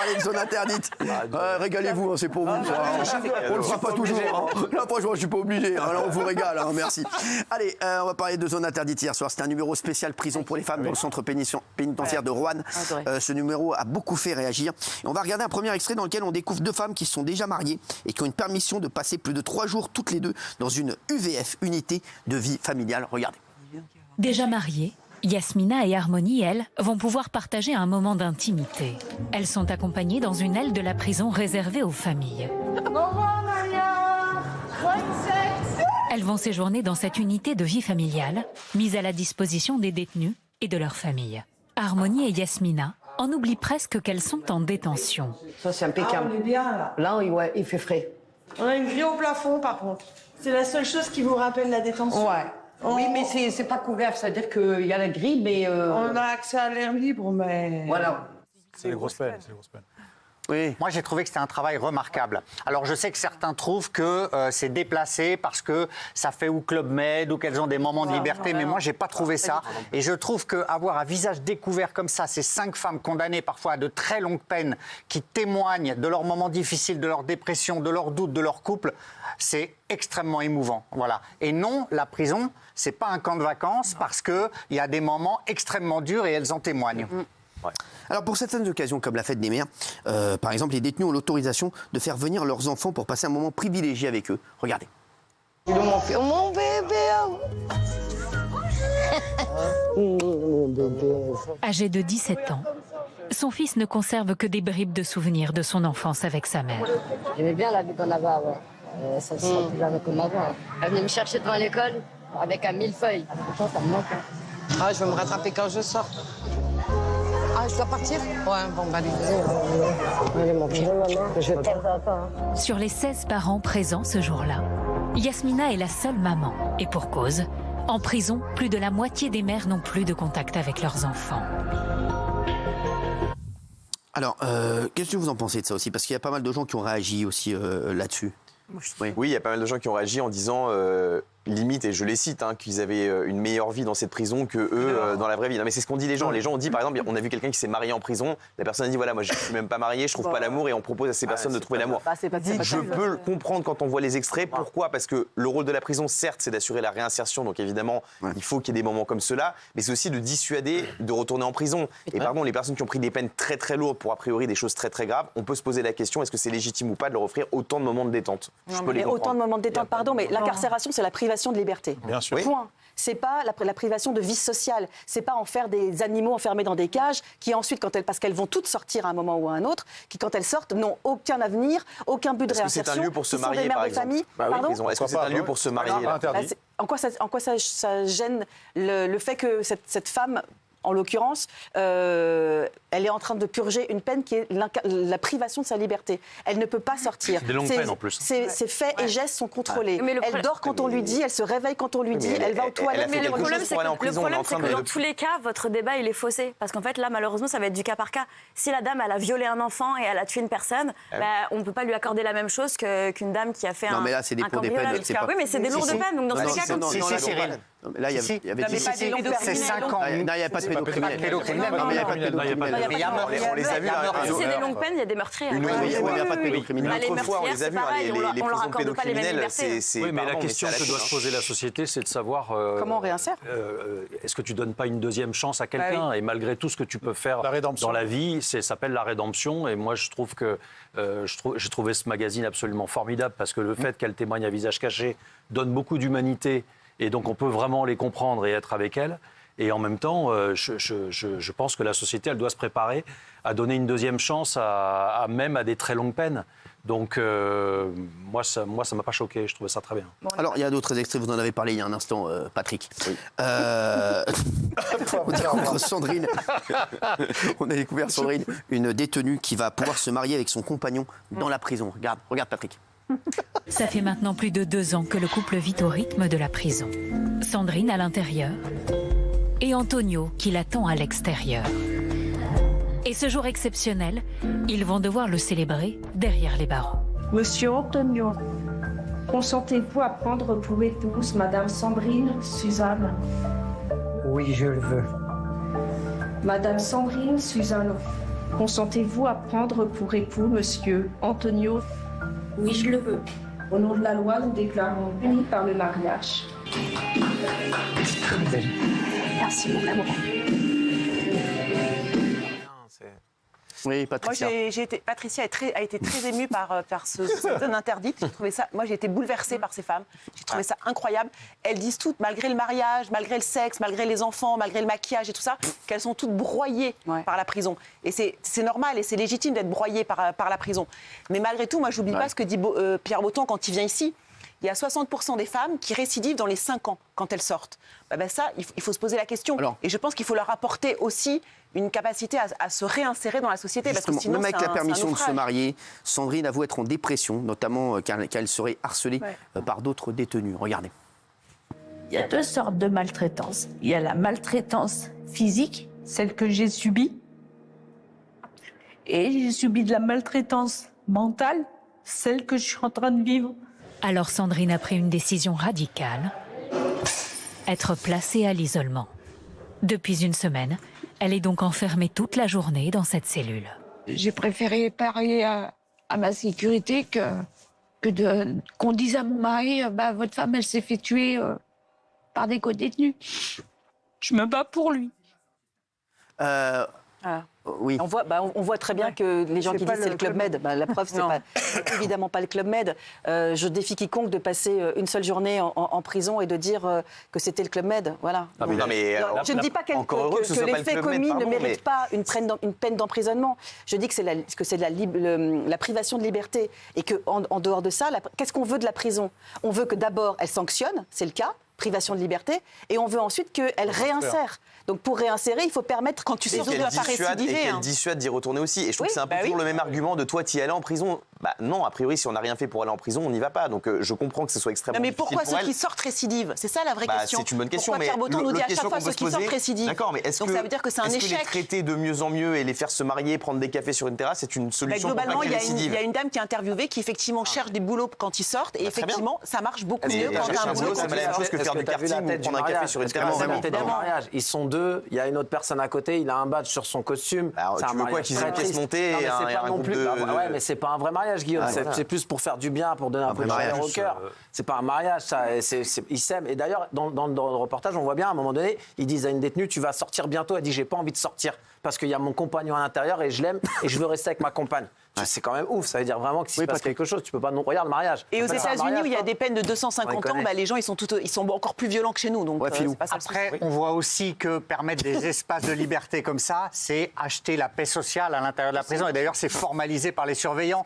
parler de zone interdite. Régalez-vous, hein, c'est pour vous. On le fera pas toujours. Hein. Là, franchement, je suis pas obligé. Hein. Là, on vous régale. Hein, merci. Allez, on va parler de zone interdite hier soir. C'était un numéro spécial prison pour les femmes dans le centre pénitentiaire de Roanne. Ce numéro a beaucoup fait réagir. Et on va regarder un premier extrait dans lequel on découvre deux femmes qui sont déjà mariées et qui ont une permission de passer plus de 3 jours toutes les deux dans une UVF, unité de vie familiale. Regardez. Déjà mariées, Yasmina et Harmonie, elles, vont pouvoir partager un moment d'intimité. Elles sont accompagnées dans une aile de la prison réservée aux familles. Elles vont séjourner dans cette unité de vie familiale, mise à la disposition des détenus et de leurs familles. Harmonie et Yasmina en oublient presque qu'elles sont en détention. Ça, c'est impeccable. On est bien, là. Là, ouais, il fait frais. On a une grille au plafond, par contre. C'est la seule chose qui vous rappelle la détention. Ouais. Oui, mais c'est pas couvert, c'est-à-dire qu'il y a la grille, mais... On a accès à l'air libre, mais... Voilà. C'est les grosses peines, Oui. Moi, j'ai trouvé que c'était un travail remarquable. Alors, je sais que certains trouvent que c'est déplacé parce que ça fait ou Club Med ou qu'elles ont des moments de liberté, mais moi, j'ai pas trouvé ça. Et je trouve qu'avoir un visage découvert comme ça, ces 5 femmes condamnées parfois à de très longues peines, qui témoignent de leurs moments difficiles, de leur dépression, de leurs doutes, de leur couple, c'est extrêmement émouvant. Voilà. Et non, la prison, c'est pas un camp de vacances parce qu'il y a des moments extrêmement durs et elles en témoignent. Ouais. Alors pour certaines occasions comme la fête des mères, par exemple, les détenus ont l'autorisation de faire venir leurs enfants pour passer un moment privilégié avec eux. Regardez. Mon bébé. Âgé de 17 ans, son fils ne conserve que des bribes de souvenirs de son enfance avec sa mère. J'aimais bien la vie qu'on avait avant. Ça ne sera plus jamais comme avant. Elle venait me chercher devant l'école avec un millefeuille. Franchement, ça me manque. Ah, je vais me rattraper quand je sors. Ah, je dois partir? Ouais, bon, bah, allez, mon pied. Je t'aime. Sur les 16 parents présents ce jour-là, Yasmina est la seule maman. Et pour cause, en prison, plus de la moitié des mères n'ont plus de contact avec leurs enfants. Alors, qu'est-ce que vous en pensez de ça aussi? Parce qu'il y a pas mal de gens qui ont réagi aussi là-dessus. Oui, il y a pas mal de gens qui ont réagi en disant, limite, et je les cite, hein, qu'ils avaient une meilleure vie dans cette prison que eux dans la vraie vie. Non, mais c'est ce qu'on dit les gens. Les gens ont dit, par exemple, on a vu quelqu'un qui s'est marié en prison. La personne a dit, voilà, moi je suis même pas marié, je trouve pas l'amour, et on propose à ces personnes de trouver l'amour. Je peux le comprendre quand on voit les extraits. Pourquoi? Parce que le rôle de la prison, certes, c'est d'assurer la réinsertion. Donc évidemment, il faut qu'il y ait des moments comme cela, mais c'est aussi de dissuader de retourner en prison. Et pardon, les personnes qui ont pris des peines très très lourdes pour a priori des choses très très graves, on peut se poser la question, est-ce que c'est légitime ou pas de leur offrir autant de moments de détente? Je peux les autant de moments de détente, pardon, mais l'incarcération, c'est la privation de liberté. Bien sûr. Point. C'est pas la privation de vie sociale. C'est pas en faire des animaux enfermés dans des cages qui ensuite, parce qu'elles vont toutes sortir à un moment ou à un autre, qui quand elles sortent n'ont aucun avenir, aucun but de réinsertion. Est-ce que c'est un lieu pour se Qui sont marier, des mères par de exemple? famille. Bah oui, Pardon. est-ce que c'est un lieu pour se marier là? En quoi ça gêne le fait que cette femme, en l'occurrence, elle est en train de purger une peine qui est la privation de sa liberté. Elle ne peut pas sortir. Des longues peines en plus. Ses faits et gestes sont contrôlés. Elle dort quand on lui dit, elle se réveille quand on lui dit, elle va aux toilettes. Mais le problème, c'est que dans tous les cas, votre débat, il est faussé. Parce qu'en fait, là, malheureusement, ça va être du cas par cas. Si la dame, elle a violé un enfant et elle a tué une personne, on ne peut pas lui accorder la même chose qu'une dame qui a fait un cambriolage. Non, mais là, c'est des pour des peines. Oui, mais c'est des lourdes peines. Donc, dans tous les cas, comme Si, Cyril. Là, il y avait c'est 5 ans. Non, il n'y avait pas de pédocriminel. Non, mais il n'y avait pas de pédocriminel. Mais il y a meurtrier. On les a vus là. si c'est des longues peines, il y a des meurtriers. Il n'y a pas de pédocriminel. Les Une autre fois, on les a vus, les prisons pédocriminelles, c'est... Oui, mais la question que doit se poser la société, c'est de savoir... Comment on réinsère? Est-ce que tu donnes pas une deuxième chance à quelqu'un? Et malgré tout ce que tu peux faire dans la vie, ça s'appelle la rédemption. Et moi, je trouve que j'ai trouvé ce magazine absolument formidable parce que le fait qu'elle témoigne à visage caché donne beaucoup d'humanité. Et donc, on peut vraiment les comprendre et être avec elles. Et en même temps, je pense que la société, elle doit se préparer à donner une deuxième chance même à des très longues peines. Donc, moi, ça m'a pas choqué. Je trouvais ça très bien. Alors, il y a d'autres extraits. Vous en avez parlé il y a un instant, Patrick. Oui. On découvre Sandrine. On a découvert Sandrine, une détenue qui va pouvoir se marier avec son compagnon dans la prison. Regarde, Patrick. Ça fait maintenant plus de 2 ans que le couple vit au rythme de la prison. Sandrine à l'intérieur et Antonio qui l'attend à l'extérieur. Et ce jour exceptionnel, ils vont devoir le célébrer derrière les barreaux. Monsieur Antonio, consentez-vous à prendre pour épouse Madame Sandrine Suzanne? Oui, je le veux. Madame Sandrine Suzanne, Consentez-vous à prendre pour époux Monsieur Antonio? Oui, je le veux. Au nom de la loi, nous déclarons unis par le mariage. Merci, mon amour. Oui, Patricia. Moi, Patricia a été très émue par cette zone interdite. J'ai trouvé ça, moi, j'ai été bouleversée par ces femmes. J'ai trouvé ça incroyable. Elles disent toutes, malgré le mariage, malgré le sexe, malgré les enfants, malgré le maquillage et tout ça, qu'elles sont toutes broyées par la prison. Et c'est normal et c'est légitime d'être broyée par la prison. Mais malgré tout, moi, je n'oublie pas ce que dit Pierre Botton quand il vient ici. Il y a 60% des femmes qui récidivent dans les 5 ans quand elles sortent. Ça, il faut se poser la question. Et je pense qu'il faut leur apporter aussi une capacité à se réinsérer dans la société. Parce que sinon, même avec la permission de se marier, Sandrine avoue être en dépression, notamment qu'elle serait harcelée par d'autres détenus. Regardez. Il y a 2 sortes de maltraitance. Il y a la maltraitance physique, celle que j'ai subie. Et j'ai subi de la maltraitance mentale, celle que je suis en train de vivre. Alors Sandrine a pris une décision radicale, être placée à l'isolement. Depuis une semaine, elle est donc enfermée toute la journée dans cette cellule. J'ai préféré parier à ma sécurité qu'on dise à mon mari, votre femme, elle s'est fait tuer par des co-détenus. Je me bats pour lui. Oui. On voit très bien que les gens qui disent c'est le Club Med, la preuve, c'est évidemment pas le Club Med. Je défie quiconque de passer une seule journée en prison et de dire que c'était le Club Med. Voilà. Je ne dis pas que les faits commis ne méritent pas une peine d'emprisonnement. Je dis que c'est la privation de liberté et qu'en dehors de ça, qu'est-ce qu'on veut de la prison? On veut que d'abord elle sanctionne, c'est le cas, privation de liberté, et on veut ensuite qu'elle réinsère. Donc pour réinsérer, il faut permettre quand tu sors de la récidiver. Et qu'elle dissuade d'y retourner aussi. Et je trouve que c'est un peu toujours le même argument de toi, t'y allais en prison. Non, a priori, si on n'a rien fait pour aller en prison, on n'y va pas. Donc je comprends que ce soit extrêmement difficile pour elle. Mais pourquoi ceux qui sortent récidivent? C'est ça la vraie question. C'est une bonne question. Pourquoi Pierre Botton nous dit à chaque fois ceux qui sortent récidivent? D'accord, mais est-ce que ça veut dire que c'est un échec? Est-ce que les traiter de mieux en mieux et les faire se marier, prendre des cafés sur une terrasse, c'est une solution pour globalement, pas qu'ils récidivent? Il y a une dame qui est interviewée qui effectivement cherche des boulots quand ils sortent et effectivement, ça marche beaucoup mieux quand tu as un boulot. C'est la même chose que faire du karting ou prendre un café sur une terrasse. Ils sont 2, il y a une autre personne à côté, il a un badge sur son costume. Tu veux quoi qu'ils aient une pièce montée et un groupe de... Ouais, mais c'est pas un vrai mariage, Guillaume. C'est plus pour faire du bien, pour donner un peu de chaleur au cœur. C'est pas un mariage, ça. Ils s'aiment. Et d'ailleurs, dans le reportage, on voit bien, à un moment donné, ils disent à une détenue, tu vas sortir bientôt. Elle dit, j'ai pas envie de sortir parce qu'il y a mon compagnon à l'intérieur et je l'aime et je veux rester avec ma compagne. C'est quand même ouf, ça veut dire vraiment que s'il se passe quelque chose, tu peux pas non regarder le mariage. Et aux États-Unis où il y a des peines de 250 ans, les gens ils sont encore plus violents que chez nous. Donc après, on voit aussi que permettre des espaces de liberté comme ça, c'est acheter la paix sociale à l'intérieur de la prison. Et d'ailleurs, c'est formalisé par les surveillants.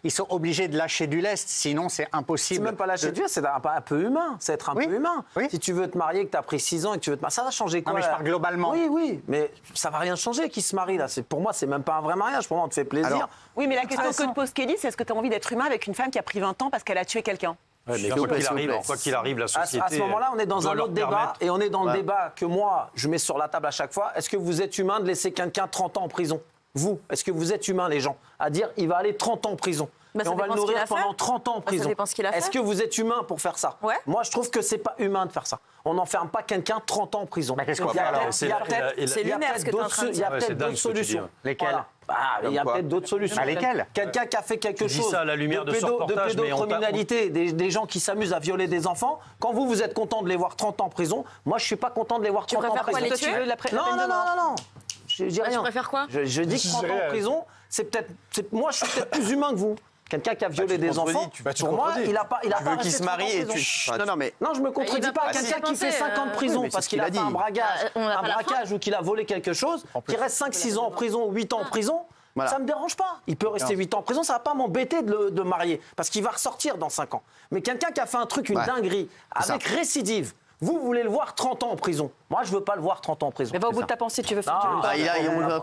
Ils sont obligés de lâcher du lest, sinon c'est impossible. C'est même pas lâcher du lest, c'est un peu humain. C'est être un peu humain. Si tu veux te marier, que tu as pris 6 ans et que tu veux te marier, ça va changer quoi? Non, mais je parle globalement. Oui, mais ça va rien changer qui se marie là. Pour moi, c'est même pas un vrai mariage. Pour moi, on te fait plaisir. Alors, oui, mais la question que te pose Kelly, c'est est-ce que tu as envie d'être humain avec une femme qui a pris 20 ans parce qu'elle a tué quelqu'un? Ouais, mais quoi qu'il arrive, la société. À ce moment-là, on est dans un autre débat. Et on est dans le débat que moi, je mets sur la table à chaque fois. Est-ce que vous êtes humain de laisser quelqu'un 30 ans en prison? Vous, est-ce que vous êtes humain, les gens, à dire il va aller 30 ans en prison? Et on va le nourrir pendant 30 ans en prison. Ça dépend ce qu'il a fait. Est-ce que vous êtes humain pour faire ça? Moi, je trouve que c'est pas humain de faire ça. On n'enferme pas quelqu'un 30 ans en prison. Qu'est-ce qu'on fait alors? C'est lunaire ce que tu es en train de dire. Il y a peut-être d'autres solutions. Lesquelles? Il y a peut-être d'autres solutions. Lesquelles? Quelqu'un qui a fait quelque chose dis ça à la lumière de ce reportage, de pédocriminalité, des gens qui s'amusent à violer des enfants. Quand vous êtes content de les voir 30 ans en prison, moi, je suis pas content de les voir 30 ans en prison. Tu préfères quoi, les tuer? Non. Je dis rien. Tu préfères quoi? Je dis que 30 ans en prison, moi, je suis peut-être plus humain que vous. Quelqu'un qui a violé des enfants, pour moi, il a pas qu'il se marie et Non, je me contredis pas. Quelqu'un qui fait 5 ans de prison parce qu'il a fait un braquage ou qu'il a volé quelque chose, qui reste 5-6 ans en prison, 8 ans en prison, ça me dérange pas. Il peut rester 8 ans en prison, ça va pas m'embêter de marier parce qu'il va ressortir dans 5 ans. Mais quelqu'un qui a fait un truc, une dinguerie, avec récidive, vous voulez le voir 30 ans en prison. Moi, je veux pas le voir 30 ans en prison. Mais va au bout de ta pensée, tu veux faire.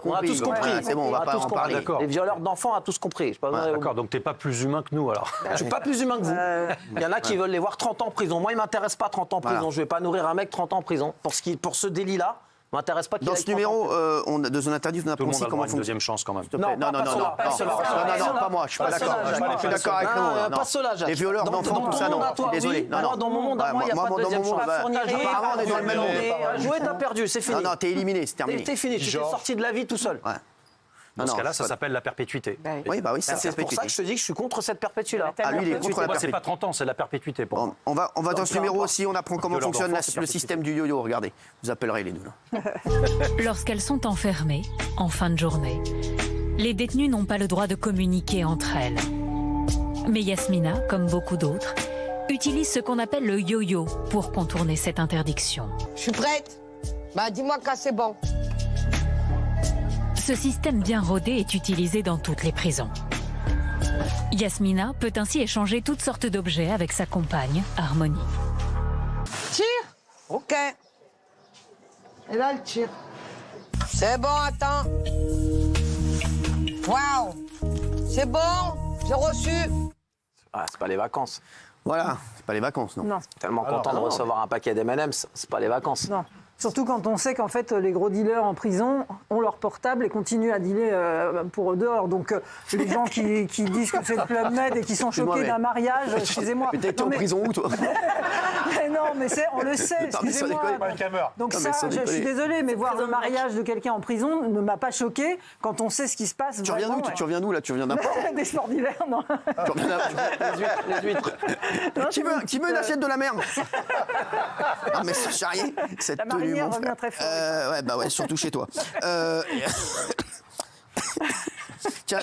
On a tous compris. C'est bon, on va pas en parler. Les violeurs d'enfants ont tous compris. D'accord, donc t'es pas plus humain que nous alors. Je suis pas plus humain que vous. Il y en a qui veulent les voir 30 ans en prison. Moi, il m'intéresse pas 30 ans en prison. Je vais pas nourrir un mec 30 ans en prison. Pour ce délit-là, m'intéresse pas qu'il dans ce numéro de zone interdite, on a pensé comment une deuxième chance quand même. Non, pas moi, je suis pas d'accord. Je suis d'accord avec pas cela, les violeurs d'enfants, tout ça, non. Désolé. Dans mon monde, il n'y a pas de deuxième chance. Apparemment, on est dans le même monde. Jouer, t'as perdu, c'est fini. Non, t'es éliminé, c'est terminé. T'es fini, tu t'es sorti de la vie tout seul. Dans ce cas-là, ça s'appelle la perpétuité. Oui, bah oui, c'est pour ça que je te dis que je suis contre cette perpétuité-là. Ah, lui, il est contre la perpétuité. C'est pas 30 ans, c'est la perpétuité. Pour on va dans ce numéro aussi, on apprend comment fonctionne le système du yo-yo. Regardez, vous appellerez les deux. Lorsqu'elles sont enfermées, en fin de journée, les détenues n'ont pas le droit de communiquer entre elles. Mais Yasmina, comme beaucoup d'autres, utilise ce qu'on appelle le yo-yo pour contourner cette interdiction. Je suis prête. Bah dis-moi quand c'est bon. Ce système bien rodé est utilisé dans toutes les prisons. Yasmina peut ainsi échanger toutes sortes d'objets avec sa compagne, Harmonie. Tire. Ok. Et là, le tire. C'est bon, attends. Waouh. C'est bon, j'ai reçu. Ah, c'est pas les vacances. Voilà, c'est pas les vacances, non. Non. Tellement content de recevoir un paquet d'M&M's, c'est pas les vacances. Non. Surtout quand on sait qu'en fait, les gros dealers en prison ont leur portable et continuent à dealer pour eux dehors. Donc, les gens qui disent que c'est le Club Med et qui sont choqués d'un mariage, excusez-moi. Mais t'as été en prison où, toi? Mais non, mais on le sait, excusez-moi. Donc ça, je suis désolée, mais voir le mariage de quelqu'un en prison ne m'a pas choqué quand on sait ce qui se passe. Tu reviens d'où? Tu reviens d'où, là? Tu reviens d'un port? Des sports d'hiver, non. Les huîtres. Qui veut une assiette de la mer? Non, mais c'est charrier. Cette tenue, mon frère. Très fort. Ouais, bah ouais, surtout chez toi. Tiens,